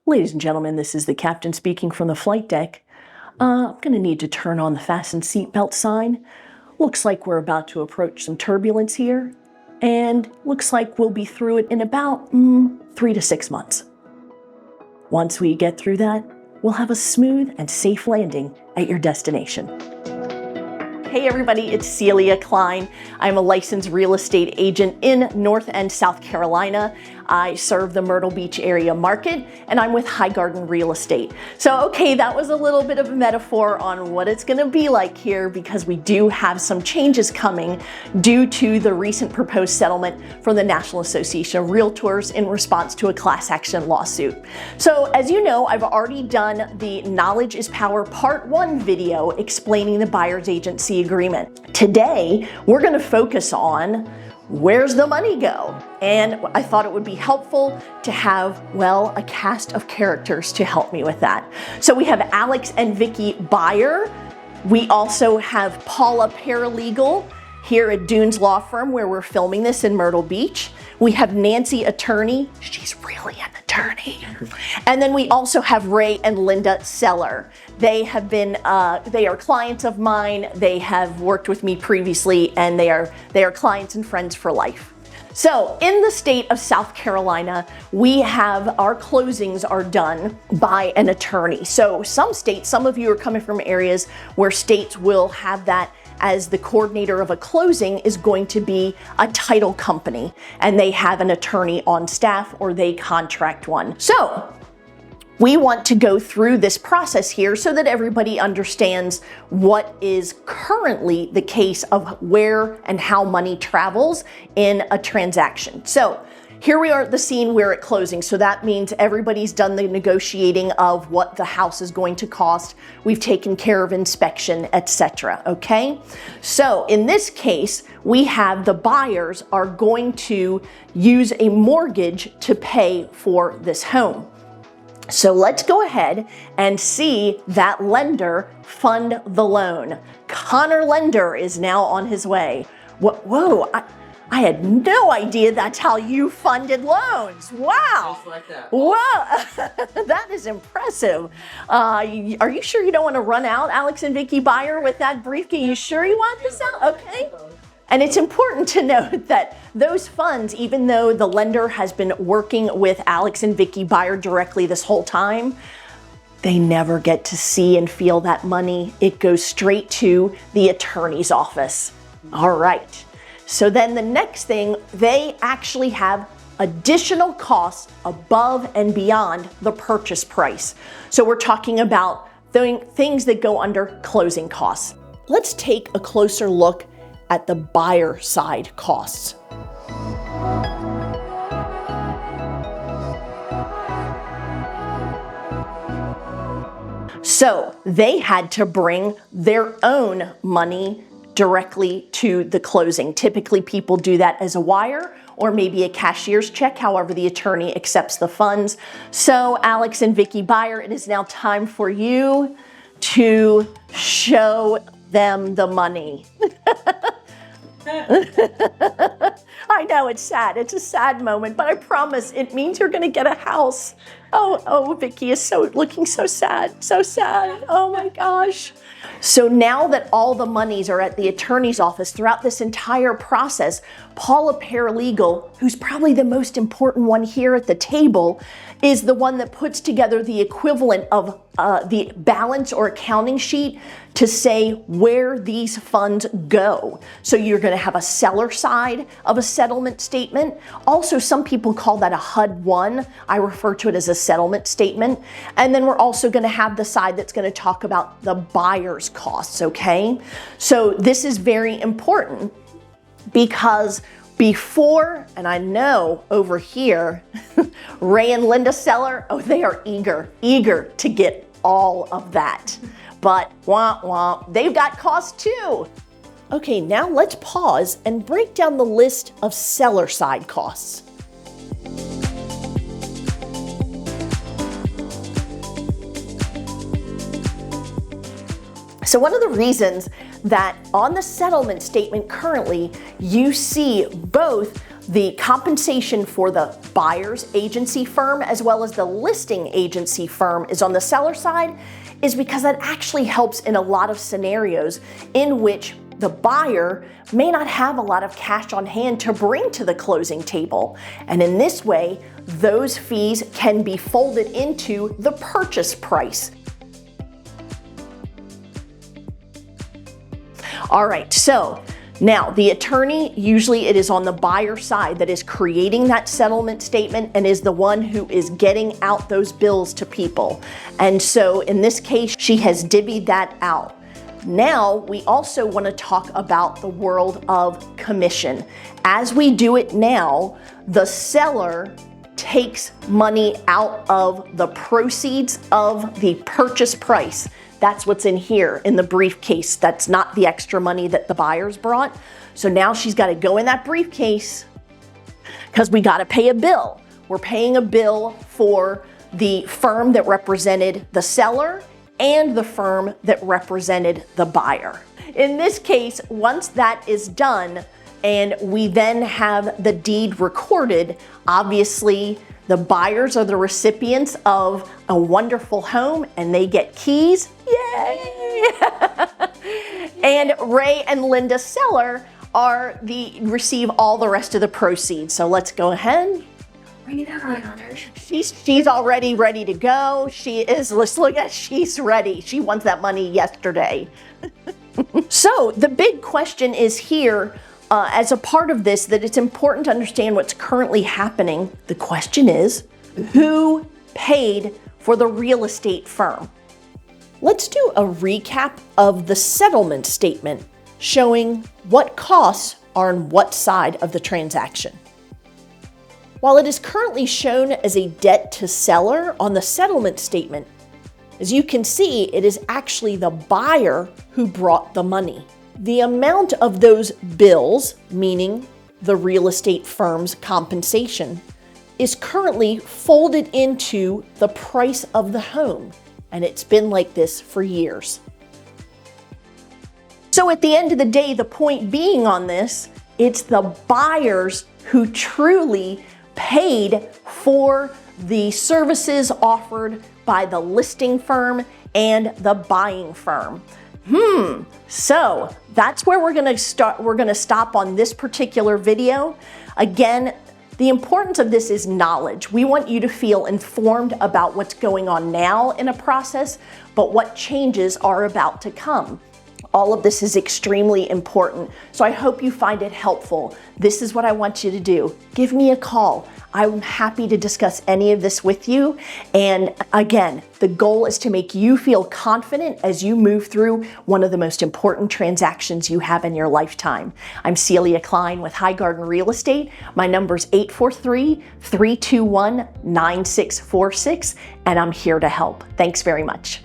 Ladies and gentlemen, this is the captain speaking from the flight deck. I'm going to need to turn on the fasten seatbelt sign. Looks like we're about to approach some turbulence here, and looks like we'll be through it in about 3 to 6 months. Once we get through that, we'll have a smooth and safe landing at your destination. Hey everybody, it's Celia Klein. I'm a licensed real estate agent in North and South Carolina. I serve the Myrtle Beach area market, and I'm with Highgarden Real Estate. So, okay, that was a little bit of a metaphor on what it's gonna be like here, because we do have some changes coming due to the recent proposed settlement from the National Association of Realtors in response to a class action lawsuit. So, as you know, I've already done the Knowledge is Power Part 1 video explaining the buyer's agency agreement. Today, we're gonna focus on where's the money go? And I thought it would be helpful to have, well, a cast of characters to help me with that. So we have Alex and Vicky Buyer. We also have Paula Paralegal here at Dunes Law Firm, where we're filming this in Myrtle Beach. We have Nancy Attorney. She's really an attorney. And then we also have Ray and Linda Seller. They have been, they are clients of mine. They have worked with me previously, and they are clients and friends for life. So in the state of South Carolina, we have our closings are done by an attorney. So some states, some of you are coming from areas where states will have that as the coordinator of a closing is going to be a title company, and they have an attorney on staff or they contract one. So we want to go through this process here so that everybody understands what is currently the case of where and how money travels in a transaction. So here we are at the scene, we're at closing. So that means everybody's done the negotiating of what the house is going to cost. We've taken care of inspection, etc. Okay? So in this case, we have the buyers are going to use a mortgage to pay for this home. So let's go ahead and see that lender fund the loan. Connor Lender is now on his way. Whoa, I had no idea that's how you funded loans. Wow. Just like that. Whoa, that is impressive. Are you sure you don't want to run out, Alex and Vicky Buyer, with that briefcase? You sure you want this out? Okay. And it's important to note that those funds, even though the lender has been working with Alex and Vicky Buyer directly this whole time, they never get to see and feel that money. It goes straight to the attorney's office. All right. So then the next thing, they actually have additional costs above and beyond the purchase price. So we're talking about things that go under closing costs. Let's take a closer look at the buyer side costs. So they had to bring their own money directly to the closing. Typically people do that as a wire or maybe a cashier's check, however the attorney accepts the funds. So Alex and Vicky Buyer, it is now time for you to show them the money. I know it's sad. It's a sad moment, but I promise it means you're going to get a house. Oh, Vicky is looking so sad, so sad. Oh my gosh. So now that all the monies are at the attorney's office throughout this entire process, Paula Paralegal, who's probably the most important one here at the table, is the one that puts together the equivalent of the balance or accounting sheet to say where these funds go. So you're going to have a seller side of a settlement statement. Also, some people call that a HUD-1. I refer to it as a settlement statement. And then we're also going to have the side that's going to talk about the buyer's costs, okay? So this is very important because before, and I know over here, Ray and Linda Seller, they are eager to get all of that. But womp womp, they've got costs too. Okay, now let's pause and break down the list of seller side costs. So one of the reasons that on the settlement statement currently, you see both the compensation for the buyer's agency firm as well as the listing agency firm is on the seller side is because that actually helps in a lot of scenarios in which the buyer may not have a lot of cash on hand to bring to the closing table. And in this way, those fees can be folded into the purchase price. All right, so now the attorney, usually it is on the buyer side that is creating that settlement statement and is the one who is getting out those bills to people. And so in this case, she has divvied that out. Now, we also want to talk about the world of commission. As we do it now, the seller takes money out of the proceeds of the purchase price. That's what's in here in the briefcase. That's not the extra money that the buyers brought. So now she's got to go in that briefcase because we got to pay a bill. We're paying a bill for the firm that represented the seller and the firm that represented the buyer. In this case, once that is done and we then have the deed recorded, obviously the buyers are the recipients of a wonderful home and they get keys. Yay! And Ray and Linda Seller receive all the rest of the proceeds. So let's go ahead. She's already ready to go. She is, let's look at, she's ready. She wants that money yesterday. So the big question is here, as a part of this, that it's important to understand what's currently happening. The question is, who paid for the real estate firm? Let's do a recap of the settlement statement showing what costs are on what side of the transaction. While it is currently shown as a debt to seller on the settlement statement, as you can see, it is actually the buyer who brought the money. The amount of those bills, meaning the real estate firm's compensation, is currently folded into the price of the home, and it's been like this for years. So at the end of the day, the point being on this, it's the buyers who truly paid for the services offered by the listing firm and the buying firm. So that's where we're gonna start. We're gonna stop on this particular video. Again, the importance of this is knowledge. We want you to feel informed about what's going on now in a process, but what changes are about to come. All of this is extremely important, so I hope you find it helpful. This is what I want you to do. Give me a call. I'm happy to discuss any of this with you. And again, the goal is to make you feel confident as you move through one of the most important transactions you have in your lifetime. I'm Celia Klein with Highgarden Real Estate. My number's 843-321-9646, and I'm here to help. Thanks very much.